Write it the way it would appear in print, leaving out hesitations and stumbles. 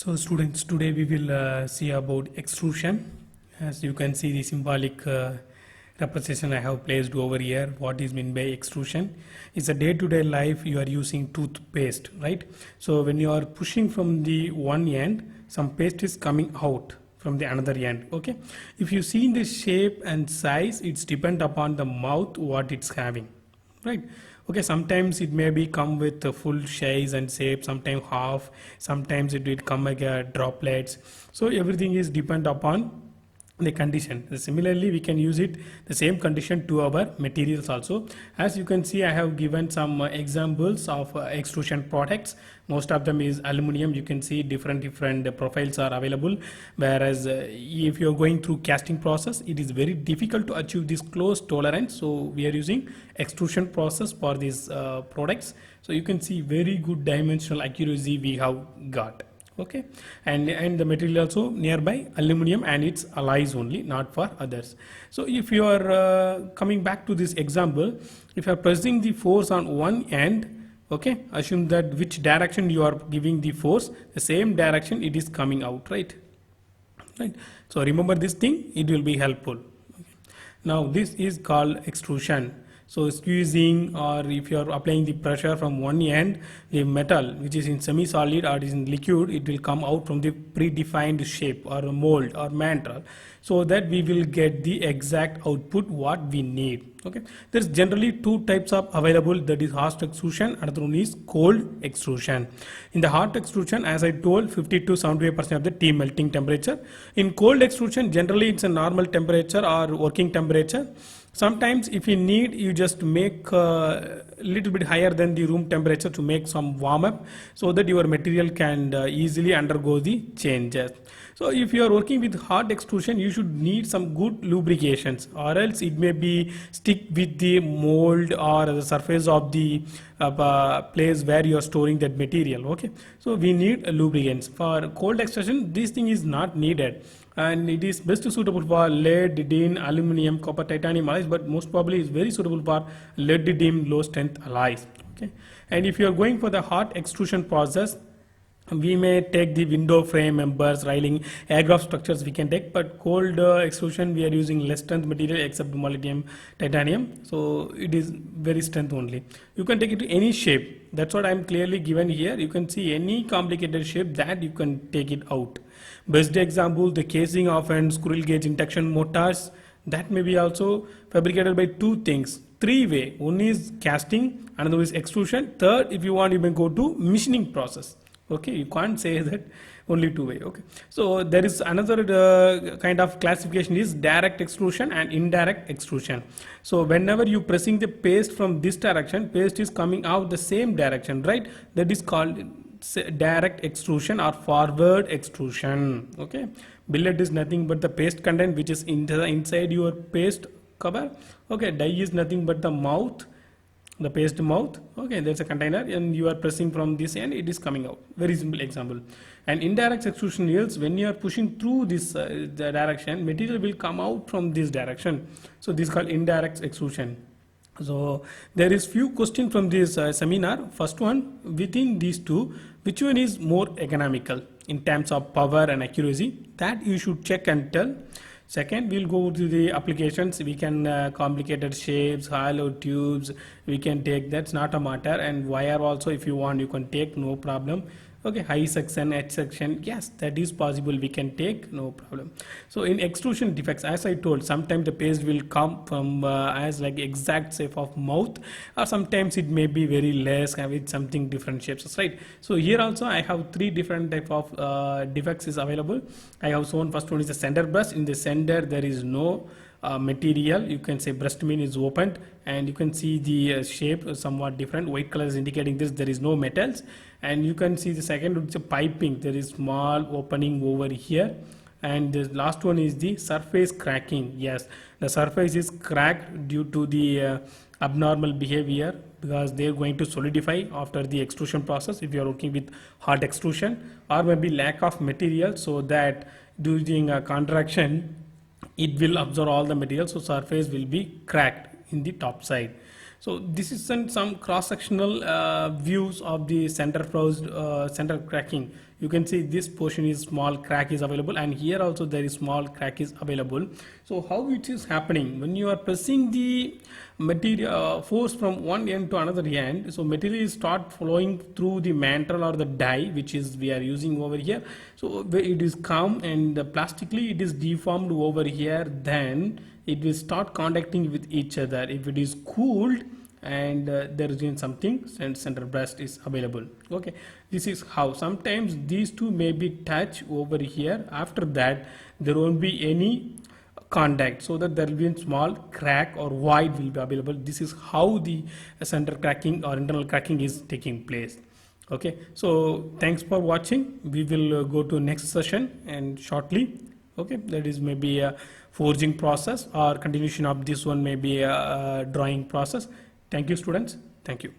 So students, today we will see about extrusion. As you can see the symbolic representation I have placed over here. What is meant by extrusion? It's a day-to-day life you are using toothpaste, right? So when you are pushing from the one end, some paste is coming out from the another end. Okay, if you see the shape and size, it's depend upon the mouth what it's having, right? Okay, sometimes it may be come with a full size and shape, sometimes half, sometimes it will come like a droplets. So everything is depend upon the condition. Similarly, we can use it the same condition to our materials also. As you can see, I have given some examples of extrusion products. Most of them is aluminum. You can see different profiles are available, whereas if you are going through casting process, it is very difficult to achieve this close tolerance. So we are using extrusion process for these products. So you can see very good dimensional accuracy we have got. Okay, and the material also nearby aluminum and its alloys only, not for others. So if you are coming back to this example, if you are pressing the force on one end, okay, assume that which direction you are giving the force, the same direction it is coming out, right? So remember this thing, it will be helpful. Okay. Now this is called extrusion. So squeezing, or if you are applying the pressure from one end, the metal which is in semi-solid or is in liquid, it will come out from the predefined shape or mold or mantle, so that we will get the exact output what we need. Okay, there's generally two types of available, that is hot extrusion, another one is cold extrusion. In the hot extrusion, as I told, 50 to 75% of the tea melting temperature. In cold extrusion, generally it's a normal temperature or working temperature. Sometimes if you need, you just make a little bit higher than the room temperature to make some warm up, so that your material can easily undergo the changes. So if you are working with hot extrusion, you should need some good lubrications, or else it may be stick with the mold or the surface of the place where you are storing that material. Okay, so we need lubricants. For cold extrusion, this thing is not needed, and it is best suitable for lead, tin, aluminum, copper, titanium alloys, but most probably is very suitable for lead, tin, low strength alloys. Okay, and if you are going for the hot extrusion process, we may take the window frame members, railing, aircraft structures we can take, but cold extrusion we are using less strength material except molybdenum, titanium, so it is very strength only. You can take it to any shape. That's what I am clearly given here. You can see any complicated shape that you can take it out. Best example, the casing of and squirrel cage induction motors, that may be also fabricated by two things. Three-way, one is casting, another is extrusion, third, if you want, you may go to machining process. Okay, you can't say that only two-way. Okay, so there is another kind of classification is direct extrusion and indirect extrusion. So whenever you pressing the paste from this direction, paste is coming out the same direction, right? That is called direct extrusion or forward extrusion. Okay, billet is nothing but the paste content which is inside your paste cover. Okay, die is nothing but the mouth, the paste mouth. Okay, there's a container and you are pressing from this end, it is coming out. Very simple example. And indirect extrusion yields, when you are pushing through this the direction, material will come out from this direction. So this is called indirect extrusion. So there is few questions from this seminar. First one, within these two, which one is more economical in terms of power and accuracy? That you should check and tell. Second, we'll go to the applications. We can complicated shapes, hollow tubes, we can take, that's not a matter. And wire also, if you want, you can take, no problem. Okay, high section, edge section, yes, that is possible, we can take, no problem. So in extrusion defects, as I told, sometimes the paste will come from as like exact shape of mouth, or sometimes it may be very less with something different shapes, right? So here also I have three different type of defects is available. I have shown first one is the center brush. In the center there is no material, you can say breast mean is opened, and you can see the shape somewhat different. White color is indicating this, there is no metals. And you can see the second, it's a piping, there is small opening over here. And the last one is the surface cracking. Yes, the surface is cracked due to the abnormal behavior, because they are going to solidify after the extrusion process if you are working with hot extrusion, or maybe lack of material, so that during a contraction it will absorb all the material, so surface will be cracked in the top side. So this is some cross-sectional views of the center cracking. You can see this portion is small crack is available, and here also there is small crack is available. So how it is happening when you are pressing the material force from one end to another end, so material start flowing through the mantle or the die which is we are using over here. So where it is come and plastically it is deformed over here, then it will start contacting with each other. If it is cooled and there is been something and center burst is available. Okay, this is how sometimes these two may be touch over here. After that there won't be any contact, so that there will be a small crack or void will be available. This is how the center cracking or internal cracking is taking place. Okay, so thanks for watching. We will go to next session and shortly. Okay, that is maybe a forging process, or continuation of this one may be a drawing process. Thank you students. Thank you.